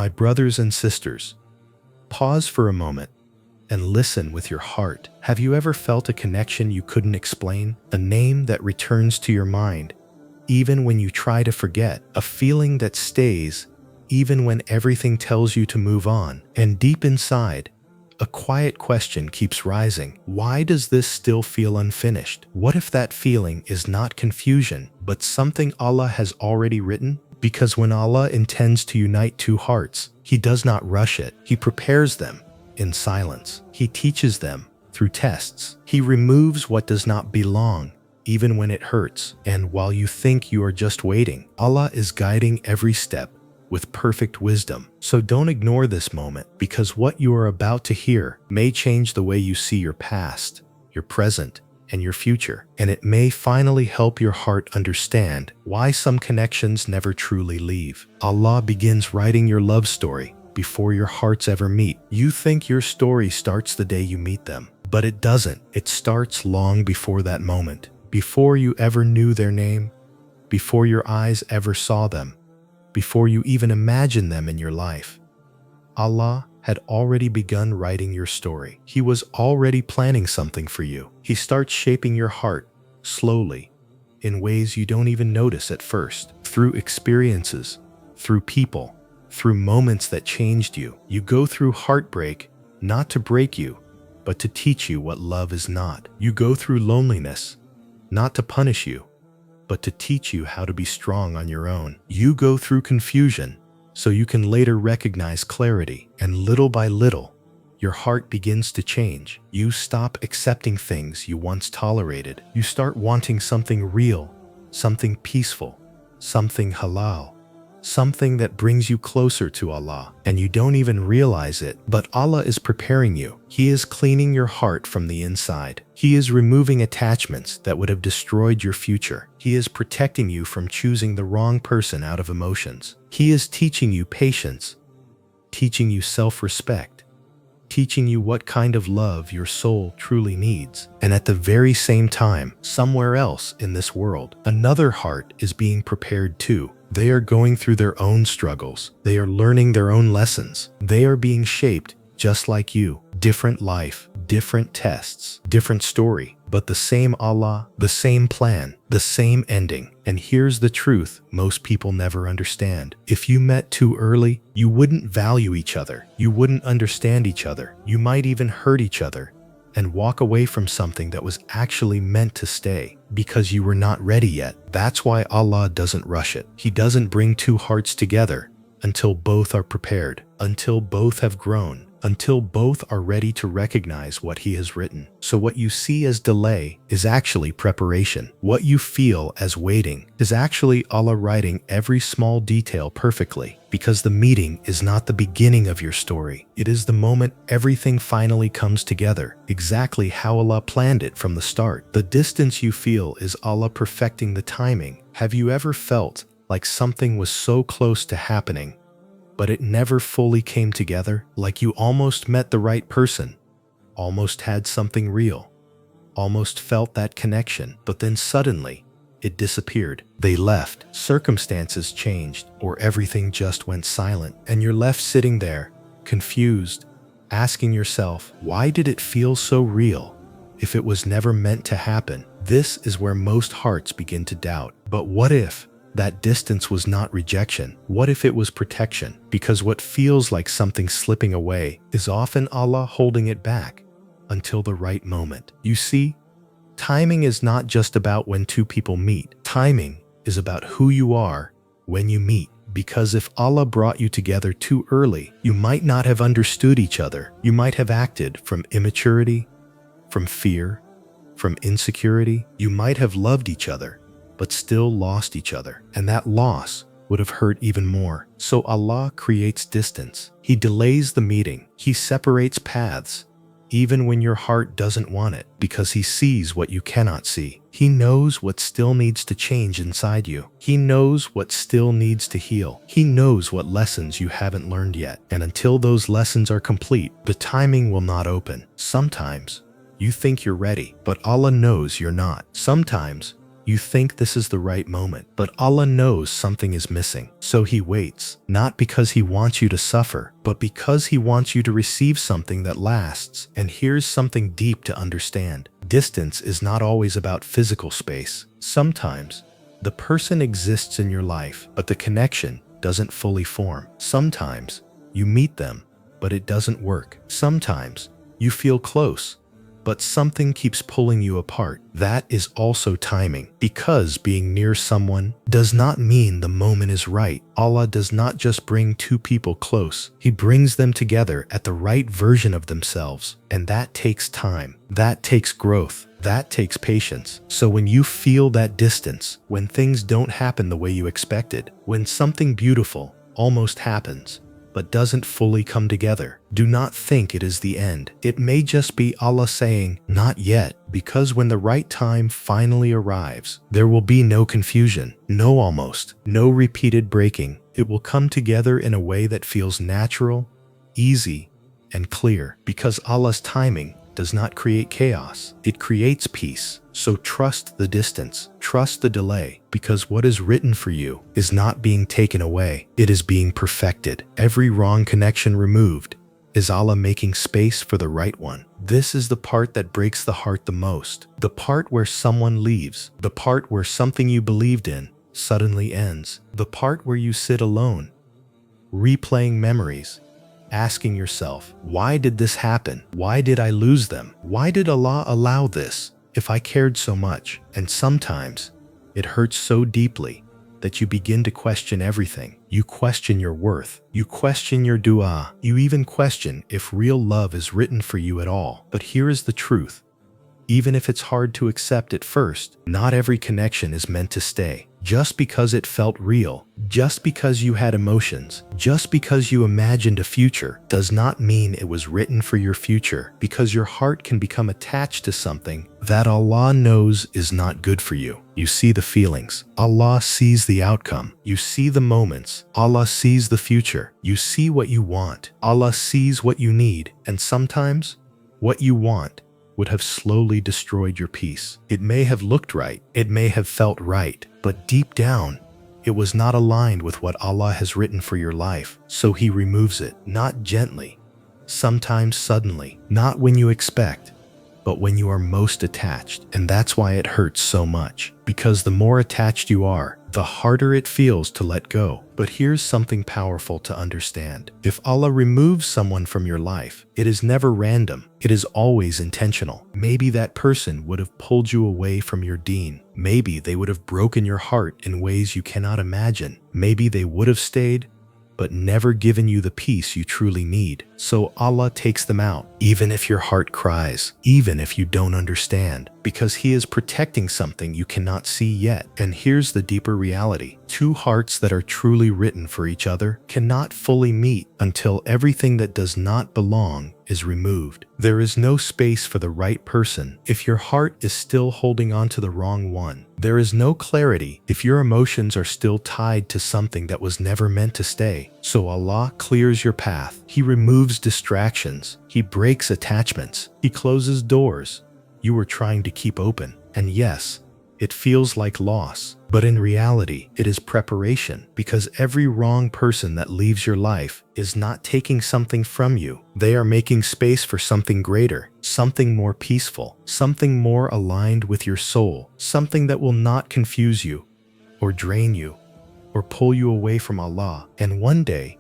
My brothers and sisters, pause for a moment and listen with your heart. Have you ever felt a connection you couldn't explain? A name that returns to your mind even when you try to forget, a feeling that stays even when everything tells you to move on. And deep inside, a quiet question keeps rising. Why does this still feel unfinished? What if that feeling is not confusion, but something Allah has already written? Because when Allah intends to unite two hearts, He does not rush it. He prepares them in silence. He teaches them through tests. He removes what does not belong, even when it hurts. And while you think you are just waiting, Allah is guiding every step with perfect wisdom. So don't ignore this moment, because what you are about to hear may change the way you see your past, your present, and your future. And it may finally help your heart understand why some connections never truly leave. Allah begins writing your love story before your hearts ever meet. You think your story starts the day you meet them, but it doesn't. It starts long before that moment, before you ever knew their name, before your eyes ever saw them, before you even imagined them in your life. Allah had already begun writing your story. He was already planning something for you. He starts shaping your heart slowly, in ways you don't even notice at first, through experiences, through people, through moments that changed you. You go through heartbreak, not to break you, but to teach you what love is not. You go through loneliness, not to punish you, but to teach you how to be strong on your own. You go through confusion, so you can later recognize clarity. And little by little, your heart begins to change. You stop accepting things you once tolerated. You start wanting something real, something peaceful, something halal, something that brings you closer to Allah. And you don't even realize it, but Allah is preparing you. He is cleaning your heart from the inside. He is removing attachments that would have destroyed your future. He is protecting you from choosing the wrong person out of emotions. He is teaching you patience, teaching you self-respect, teaching you what kind of love your soul truly needs. And at the very same time, somewhere else in this world, another heart is being prepared too. They are going through their own struggles. They are learning their own lessons. They are being shaped just like you. Different life, different tests, different story, but the same Allah, the same plan, the same ending. And here's the truth most people never understand. If you met too early, you wouldn't value each other. You wouldn't understand each other. You might even hurt each other and walk away from something that was actually meant to stay because you were not ready yet. That's why Allah doesn't rush it. He doesn't bring two hearts together until both are prepared, until both have grown, until both are ready to recognize what He has written. So what you see as delay is actually preparation. What you feel as waiting is actually Allah writing every small detail perfectly, because the meeting is not the beginning of your story. It is the moment everything finally comes together, exactly how Allah planned it from the start. The distance you feel is Allah perfecting the timing. Have you ever felt like something was so close to happening, but it never fully came together? Like you almost met the right person, almost had something real, almost felt that connection, but then suddenly it disappeared. They left, circumstances changed, or everything just went silent, and you're left sitting there, confused, asking yourself, why did it feel so real if it was never meant to happen? This is where most hearts begin to doubt. But what if that distance was not rejection? What if it was protection? Because what feels like something slipping away is often Allah holding it back until the right moment. You see, timing is not just about when two people meet. Timing is about who you are when you meet. Because if Allah brought you together too early, you might not have understood each other. You might have acted from immaturity, from fear, from insecurity. You might have loved each other, but still lost each other. And that loss would have hurt even more. So Allah creates distance. He delays the meeting. He separates paths, even when your heart doesn't want it, because He sees what you cannot see. He knows what still needs to change inside you. He knows what still needs to heal. He knows what lessons you haven't learned yet. And until those lessons are complete, the timing will not open. Sometimes you think you're ready, but Allah knows you're not. Sometimes You think this is the right moment, but Allah knows something is missing. So He waits, not because He wants you to suffer, but because He wants you to receive something that lasts. And here's something deep to understand. Distance is not always about physical space. Sometimes, the person exists in your life, but the connection doesn't fully form. Sometimes, you meet them, but it doesn't work. Sometimes, you feel close, but something keeps pulling you apart. That is also timing, because being near someone does not mean the moment is right. Allah does not just bring two people close. He brings them together at the right version of themselves, and that takes time. That takes growth. That takes patience. So when you feel that distance, when things don't happen the way you expected, when something beautiful almost happens, but doesn't fully come together, do not think it is the end. It may just be Allah saying, not yet, because when the right time finally arrives, there will be no confusion, no almost, no repeated breaking. It will come together in a way that feels natural, easy, and clear, because Allah's timing does not create chaos. It creates peace. So trust the distance, trust the delay, because what is written for you is not being taken away. It is being perfected. Every wrong connection removed is Allah making space for the right one. This is the part that breaks the heart the most. The part where someone leaves. The part where something you believed in suddenly ends. The part where you sit alone, replaying memories, asking yourself, why did this happen? Why did I lose them? Why did Allah allow this if I cared so much? And sometimes it hurts so deeply that you begin to question everything. You question your worth. You question your dua. You even question if real love is written for you at all. But here is the truth. Even if it's hard to accept at first, not every connection is meant to stay. Just because it felt real, just because you had emotions, just because you imagined a future, does not mean it was written for your future, because your heart can become attached to something that Allah knows is not good for you. You see the feelings. Allah sees the outcome. You see the moments. Allah sees the future. You see what you want. Allah sees what you need. And sometimes, what you want would have slowly destroyed your peace. It may have looked right, it may have felt right, but deep down, it was not aligned with what Allah has written for your life. So He removes it, not gently, sometimes suddenly, not when you expect, but when you are most attached. And that's why it hurts so much, because the more attached you are, the harder it feels to let go. But here's something powerful to understand. If Allah removes someone from your life, it is never random. It is always intentional. Maybe that person would have pulled you away from your deen. Maybe they would have broken your heart in ways you cannot imagine. Maybe they would have stayed, but never given you the peace you truly need. So Allah takes them out, even if your heart cries, even if you don't understand, because He is protecting something you cannot see yet. And here's the deeper reality. Two hearts that are truly written for each other cannot fully meet until everything that does not belong is removed. There is no space for the right person if your heart is still holding on to the wrong one. There is no clarity if your emotions are still tied to something that was never meant to stay. So Allah clears your path. He removes distractions. He breaks attachments. He closes doors you were trying to keep open. And yes, it feels like loss, but in reality, it is preparation, because every wrong person that leaves your life is not taking something from you. They are making space for something greater, something more peaceful, something more aligned with your soul, something that will not confuse you or drain you or pull you away from Allah. And one day,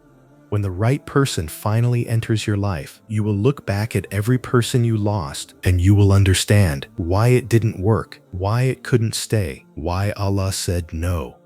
when the right person finally enters your life, you will look back at every person you lost and you will understand why it didn't work, why it couldn't stay, why Allah said no,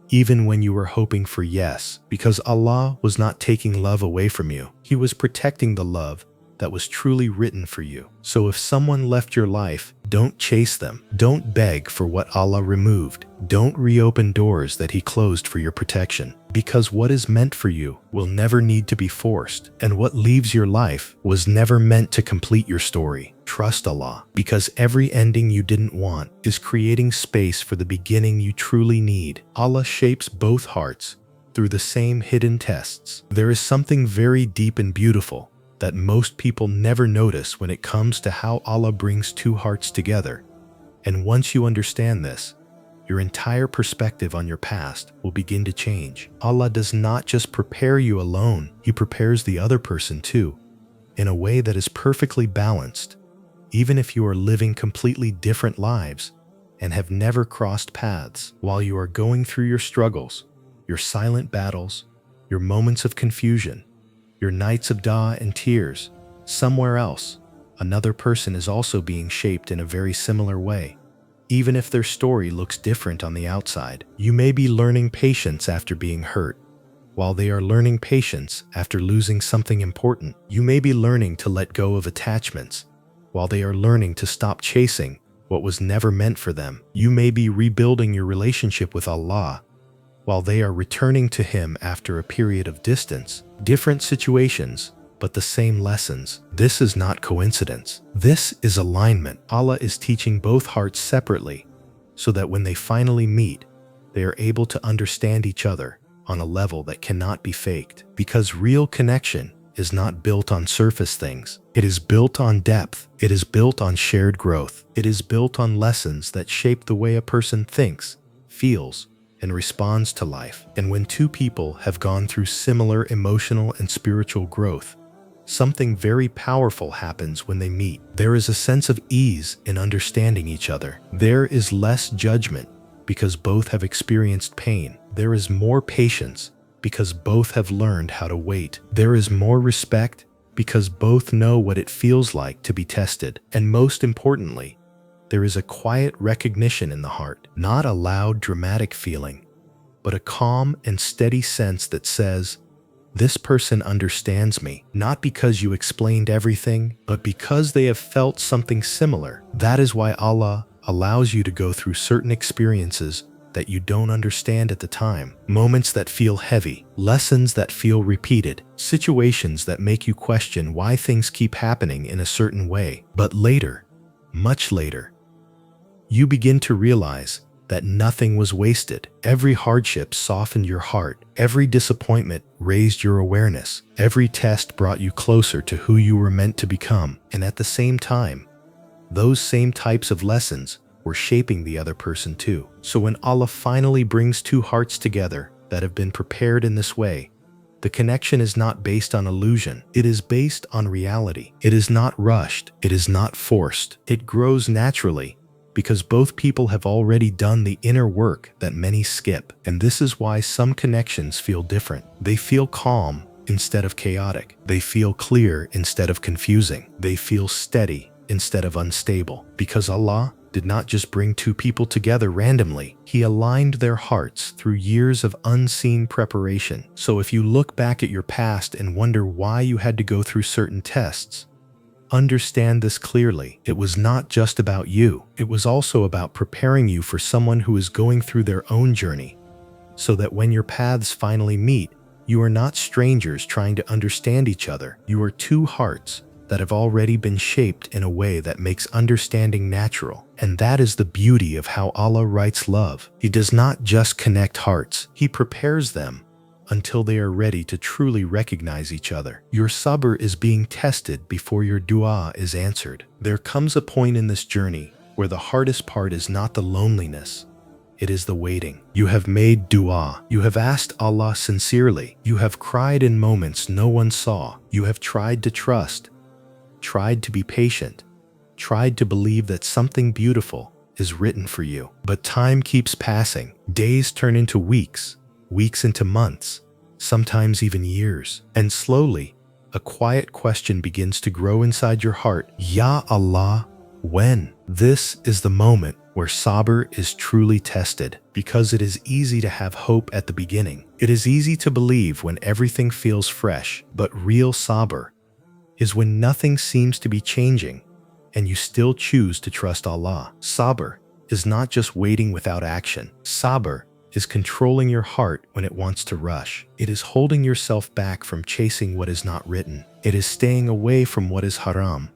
even when you were hoping for yes, because Allah was not taking love away from you. He was protecting the love that was truly written for you. So if someone left your life, don't chase them. Don't beg for what Allah removed. Don't reopen doors that He closed for your protection, because what is meant for you will never need to be forced, and what leaves your life was never meant to complete your story. Trust Allah, because every ending you didn't want is creating space for the beginning you truly need. Allah shapes both hearts through the same hidden tests. There is something very deep and beautiful that most people never notice when it comes to how Allah brings two hearts together. And once you understand this, your entire perspective on your past will begin to change. Allah does not just prepare you alone, He prepares the other person too, in a way that is perfectly balanced. Even if you are living completely different lives and have never crossed paths, while you are going through your struggles, your silent battles, your moments of confusion, your nights of dua and tears, somewhere else, another person is also being shaped in a very similar way. Even if their story looks different on the outside, you may be learning patience after being hurt. While they are learning patience after losing something important, you may be learning to let go of attachments. While they are learning to stop chasing what was never meant for them, you may be rebuilding your relationship with Allah. While they are returning to Him after a period of distance, different situations, but the same lessons. This is not coincidence. This is alignment. Allah is teaching both hearts separately, so that when they finally meet, they are able to understand each other on a level that cannot be faked. Because real connection is not built on surface things. It is built on depth. It is built on shared growth. It is built on lessons that shape the way a person thinks, feels, and responds to life. And when two people have gone through similar emotional and spiritual growth, something very powerful happens when they meet. There is a sense of ease in understanding each other. There is less judgment because both have experienced pain. There is more patience because both have learned how to wait. There is more respect because both know what it feels like to be tested. And most importantly, there is a quiet recognition in the heart, not a loud, dramatic feeling, but a calm and steady sense that says, "This person understands me," not because you explained everything, but because they have felt something similar. That is why Allah allows you to go through certain experiences that you don't understand at the time, moments that feel heavy, lessons that feel repeated, situations that make you question why things keep happening in a certain way. But later, much later, you begin to realize that nothing was wasted. Every hardship softened your heart. Every disappointment raised your awareness. Every test brought you closer to who you were meant to become. And at the same time, those same types of lessons were shaping the other person too. So when Allah finally brings two hearts together that have been prepared in this way, the connection is not based on illusion. It is based on reality. It is not rushed. It is not forced. It grows naturally, because both people have already done the inner work that many skip. And this is why some connections feel different. They feel calm instead of chaotic. They feel clear instead of confusing. They feel steady instead of unstable. Because Allah did not just bring two people together randomly. He aligned their hearts through years of unseen preparation. So if you look back at your past and wonder why you had to go through certain tests, understand this clearly. It was not just about you. It was also about preparing you for someone who is going through their own journey, so that when your paths finally meet, you are not strangers trying to understand each other. You are two hearts that have already been shaped in a way that makes understanding natural. And that is the beauty of how Allah writes love. He does not just connect hearts. He prepares them until they are ready to truly recognize each other. Your sabr is being tested before your dua is answered. There comes a point in this journey where the hardest part is not the loneliness, it is the waiting. You have made dua. You have asked Allah sincerely. You have cried in moments no one saw. You have tried to trust, tried to be patient, tried to believe that something beautiful is written for you. But time keeps passing. Days turn into weeks, weeks into months, sometimes even years. And slowly, a quiet question begins to grow inside your heart. Ya Allah, when? This is the moment where sabr is truly tested, because it is easy to have hope at the beginning. It is easy to believe when everything feels fresh, but real sabr is when nothing seems to be changing and you still choose to trust Allah. Sabr is not just waiting without action. Sabr is controlling your heart when it wants to rush. It is holding yourself back from chasing what is not written. It is staying away from what is haram,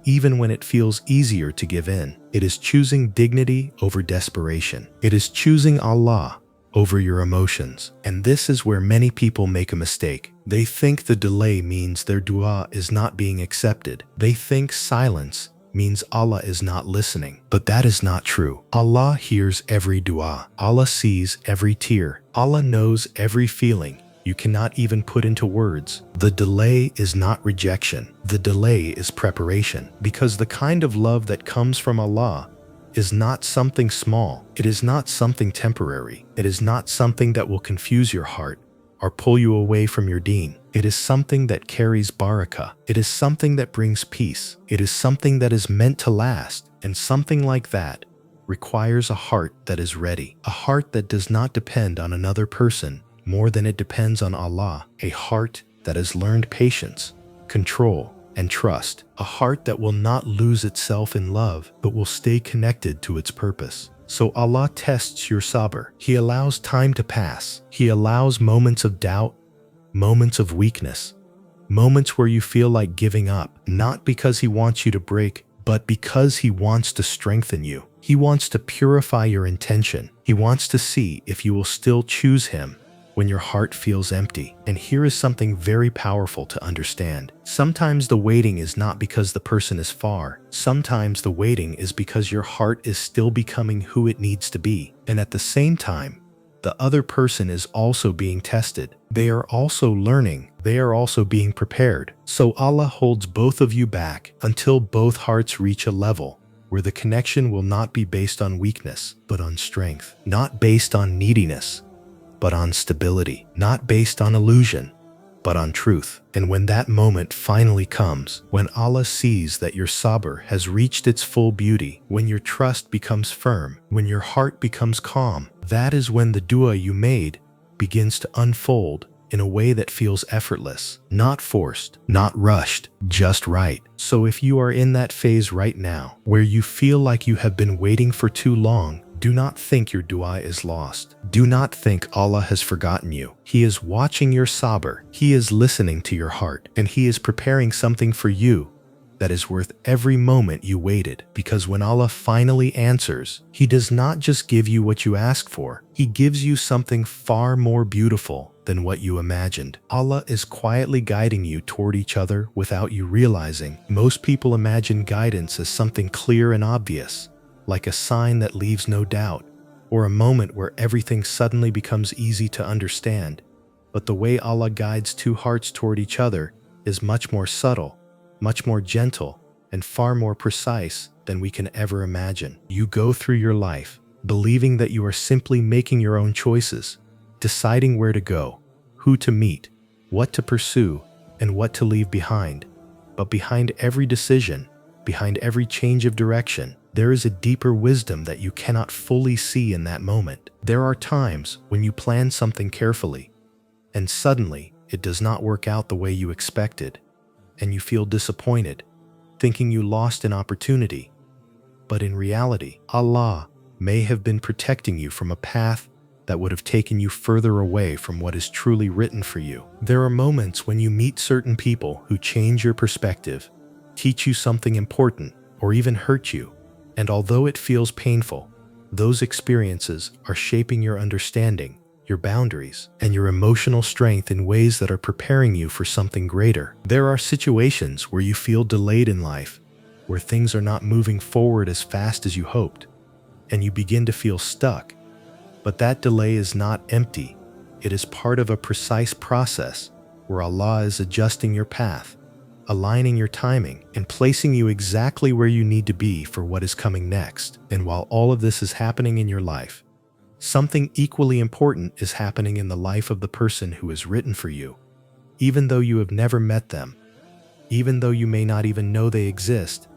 even when it feels easier to give in. It is choosing dignity over desperation. It is choosing Allah over your emotions. And this is where many people make a mistake. They think the delay means their dua is not being accepted. They think silence means Allah is not listening. But that is not true. Allah hears every dua. Allah sees every tear. Allah knows every feeling you cannot even put into words. The delay is not rejection. The delay is preparation. Because the kind of love that comes from Allah is not something small. It is not something temporary. It is not something that will confuse your heart or pull you away from your deen. It is something that carries barakah. It is something that brings peace. It is something that is meant to last. And something like that requires a heart that is ready. A heart that does not depend on another person more than it depends on Allah. A heart that has learned patience, control, and trust. A heart that will not lose itself in love, but will stay connected to its purpose. So Allah tests your sabr. He allows time to pass. He allows moments of doubt, moments of weakness, moments where you feel like giving up, not because He wants you to break, but because He wants to strengthen you. He wants to purify your intention. He wants to see if you will still choose Him when your heart feels empty. And here is something very powerful to understand. Sometimes the waiting is not because the person is far. Sometimes the waiting is because your heart is still becoming who it needs to be. And at the same time, the other person is also being tested. They are also learning. They are also being prepared. So Allah holds both of you back until both hearts reach a level where the connection will not be based on weakness, but on strength. Not based on neediness, but on stability. Not based on illusion, but on truth. And when that moment finally comes, when Allah sees that your sabr has reached its full beauty, when your trust becomes firm, when your heart becomes calm, that is when the dua you made begins to unfold in a way that feels effortless, not forced, not rushed, just right. So if you are in that phase right now, where you feel like you have been waiting for too long, do not think your dua is lost. Do not think Allah has forgotten you. He is watching your sabr. He is listening to your heart, and He is preparing something for you that is worth every moment you waited. Because when Allah finally answers, He does not just give you what you ask for. He gives you something far more beautiful than what you imagined. Allah is quietly guiding you toward each other without you realizing. Most people imagine guidance as something clear and obvious, like a sign that leaves no doubt, or a moment where everything suddenly becomes easy to understand. But the way Allah guides two hearts toward each other is much more subtle, much more gentle, and far more precise than we can ever imagine. You go through your life believing that you are simply making your own choices, deciding where to go, who to meet, what to pursue, and what to leave behind. But behind every decision, behind every change of direction, there is a deeper wisdom that you cannot fully see in that moment. There are times when you plan something carefully, and suddenly it does not work out the way you expected, and you feel disappointed, thinking you lost an opportunity. But in reality, Allah may have been protecting you from a path that would have taken you further away from what is truly written for you. There are moments when you meet certain people who change your perspective, teach you something important, or even hurt you. And although it feels painful, those experiences are shaping your understanding, your boundaries, and your emotional strength in ways that are preparing you for something greater. There are situations where you feel delayed in life, where things are not moving forward as fast as you hoped, and you begin to feel stuck. But that delay is not empty. It is part of a precise process where Allah is adjusting your path, aligning your timing, and placing you exactly where you need to be for what is coming next. And while all of this is happening in your life, something equally important is happening in the life of the person who is written for you. Even though you have never met them, even though you may not even know they exist,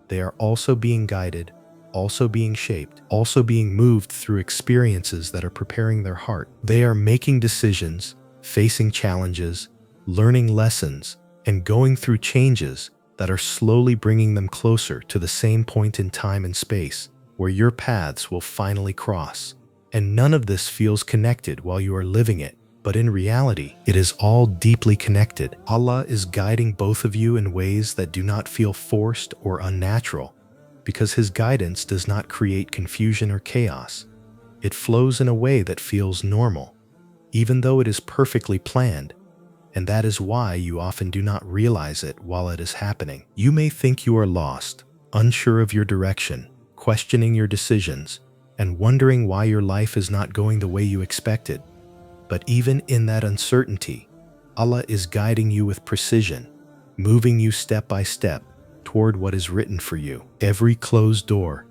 they are also being guided, also being shaped, also being moved through experiences that are preparing their heart. They are making decisions, facing challenges, learning lessons, and going through changes that are slowly bringing them closer to the same point in time and space where your paths will finally cross. And none of this feels connected while you are living it, but in reality, it is all deeply connected. Allah is guiding both of you in ways that do not feel forced or unnatural, because His guidance does not create confusion or chaos. It flows in a way that feels normal, even though it is perfectly planned. And that is why you often do not realize it while it is happening. You may think you are lost, unsure of your direction, questioning your decisions, and wondering why your life is not going the way you expected. But even in that uncertainty, Allah is guiding you with precision, moving you step by step toward what is written for you. Every closed door,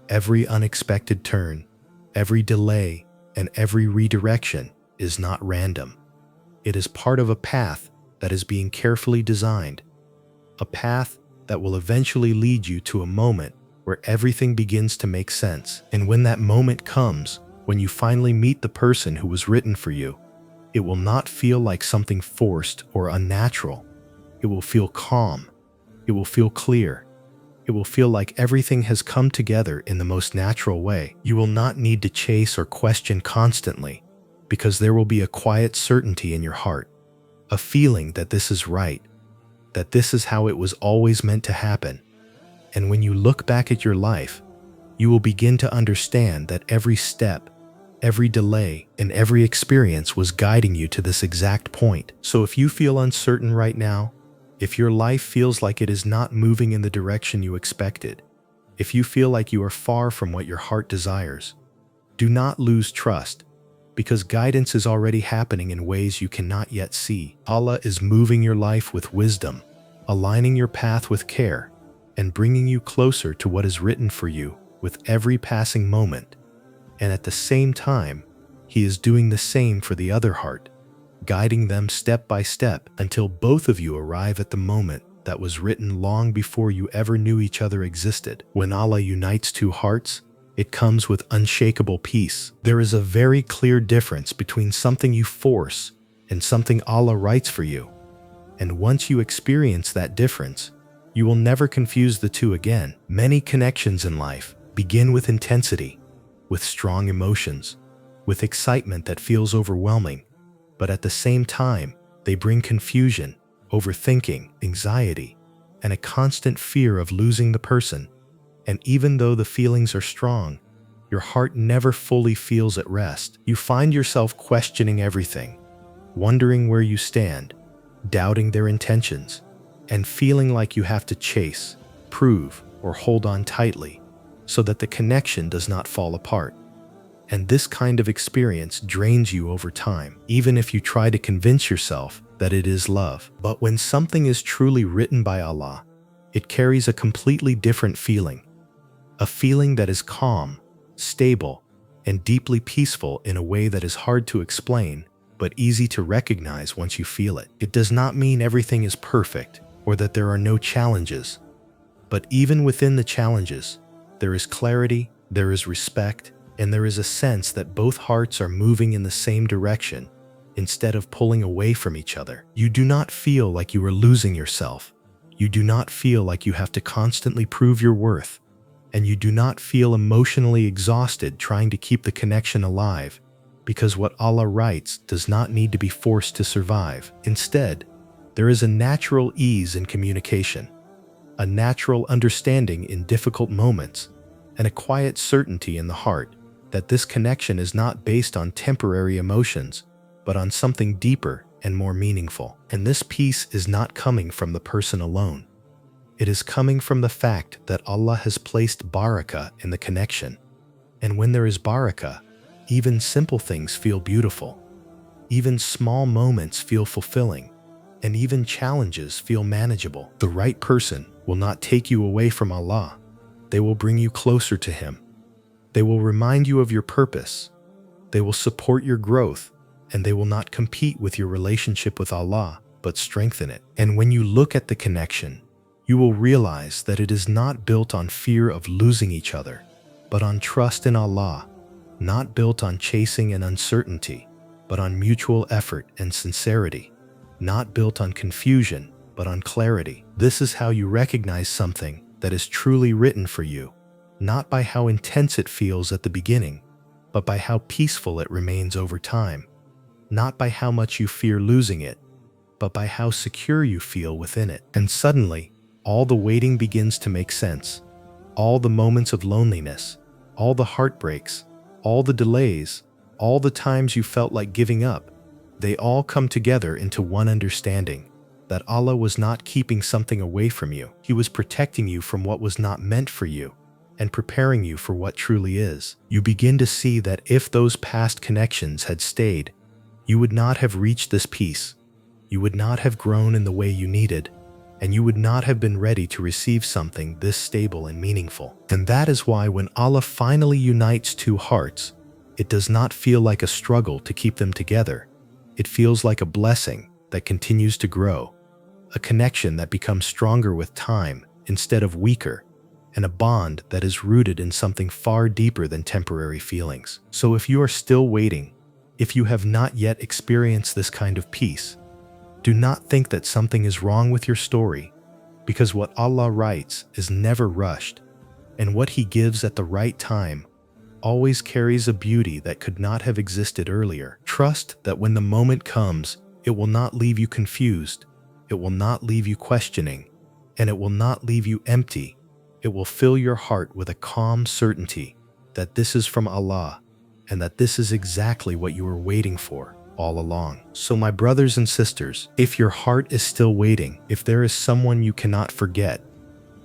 every unexpected turn, every delay, and every redirection is not random. It is part of a path that is being carefully designed, a path that will eventually lead you to a moment where everything begins to make sense. And when that moment comes, when you finally meet the person who was written for you, it will not feel like something forced or unnatural. It will feel calm. It will feel clear. It will feel like everything has come together in the most natural way. You will not need to chase or question constantly, because there will be a quiet certainty in your heart, a feeling that this is right, that this is how it was always meant to happen. And when you look back at your life, you will begin to understand that every step, every delay, and every experience was guiding you to this exact point. So if you feel uncertain right now, if your life feels like it is not moving in the direction you expected, if you feel like you are far from what your heart desires, do not lose trust, because guidance is already happening in ways you cannot yet see. Allah is moving your life with wisdom, aligning your path with care, and bringing you closer to what is written for you with every passing moment. And at the same time, He is doing the same for the other heart, guiding them step by step until both of you arrive at the moment that was written long before you ever knew each other existed. When Allah unites two hearts, it comes with unshakable peace. There is a very clear difference between something you force and something Allah writes for you. And once you experience that difference, you will never confuse the two again. Many connections in life begin with intensity, with strong emotions, with excitement that feels overwhelming. But at the same time, they bring confusion, overthinking, anxiety, and a constant fear of losing the person. And even though the feelings are strong, your heart never fully feels at rest. You find yourself questioning everything, wondering where you stand, doubting their intentions, and feeling like you have to chase, prove, or hold on tightly so that the connection does not fall apart. And this kind of experience drains you over time, even if you try to convince yourself that it is love. But when something is truly written by Allah, it carries a completely different feeling. A feeling that is calm, stable, and deeply peaceful in a way that is hard to explain, but easy to recognize once you feel it. It does not mean everything is perfect or that there are no challenges. But even within the challenges, there is clarity, there is respect, and there is a sense that both hearts are moving in the same direction instead of pulling away from each other. You do not feel like you are losing yourself. You do not feel like you have to constantly prove your worth. And you do not feel emotionally exhausted trying to keep the connection alive, because what Allah writes does not need to be forced to survive. Instead, there is a natural ease in communication, a natural understanding in difficult moments, and a quiet certainty in the heart that this connection is not based on temporary emotions, but on something deeper and more meaningful. And this peace is not coming from the person alone. It is coming from the fact that Allah has placed barakah in the connection. And when there is barakah, even simple things feel beautiful. Even small moments feel fulfilling. And even challenges feel manageable. The right person will not take you away from Allah. They will bring you closer to Him. They will remind you of your purpose. They will support your growth, and they will not compete with your relationship with Allah, but strengthen it. And when you look at the connection, you will realize that it is not built on fear of losing each other, but on trust in Allah, not built on chasing and uncertainty, but on mutual effort and sincerity, not built on confusion, but on clarity. This is how you recognize something that is truly written for you, not by how intense it feels at the beginning, but by how peaceful it remains over time, not by how much you fear losing it, but by how secure you feel within it. And suddenly, all the waiting begins to make sense. All the moments of loneliness, all the heartbreaks, all the delays, all the times you felt like giving up, they all come together into one understanding, that Allah was not keeping something away from you. He was protecting you from what was not meant for you and preparing you for what truly is. You begin to see that if those past connections had stayed, you would not have reached this peace. You would not have grown in the way you needed, and you would not have been ready to receive something this stable and meaningful. And that is why when Allah finally unites two hearts, it does not feel like a struggle to keep them together. It feels like a blessing that continues to grow, a connection that becomes stronger with time instead of weaker, and a bond that is rooted in something far deeper than temporary feelings. So if you are still waiting, if you have not yet experienced this kind of peace, do not think that something is wrong with your story, because what Allah writes is never rushed, and what He gives at the right time always carries a beauty that could not have existed earlier. Trust that when the moment comes, it will not leave you confused, it will not leave you questioning, and it will not leave you empty. It will fill your heart with a calm certainty that this is from Allah, and that this is exactly what you were waiting for all along. So my brothers and sisters, if your heart is still waiting, if there is someone you cannot forget,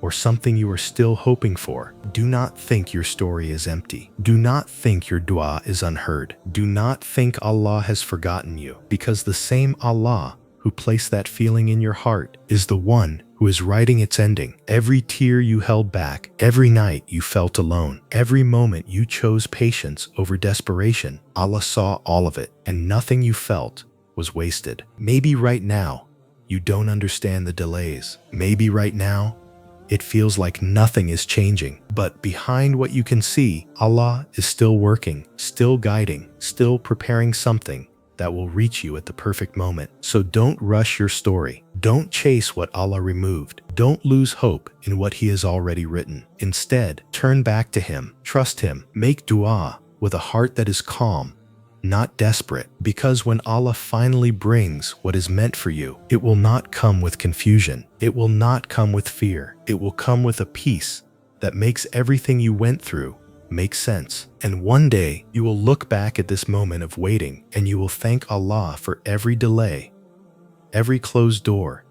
or something you are still hoping for, do not think your story is empty. Do not think your dua is unheard. Do not think Allah has forgotten you, because the same Allah who placed that feeling in your heart is the one who is writing its ending. Every tear you held back, every night you felt alone, every moment you chose patience over desperation, Allah saw all of it, and nothing you felt was wasted. Maybe right now, you don't understand the delays. Maybe right now, it feels like nothing is changing. But behind what you can see, Allah is still working, still guiding, still preparing something that will reach you at the perfect moment. So don't rush your story. Don't chase what Allah removed. Don't lose hope in what He has already written. Instead, turn back to Him. Trust Him. Make dua with a heart that is calm, not desperate. Because when Allah finally brings what is meant for you, it will not come with confusion. It will not come with fear. It will come with a peace that makes everything you went through make sense. And one day, you will look back at this moment of waiting and you will thank Allah for every delay, every closed door,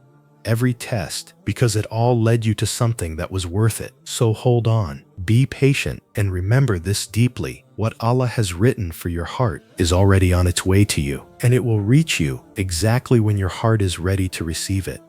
every test, because it all led you to something that was worth it. So hold on, be patient, and remember this deeply. What Allah has written for your heart is already on its way to you, and it will reach you exactly when your heart is ready to receive it.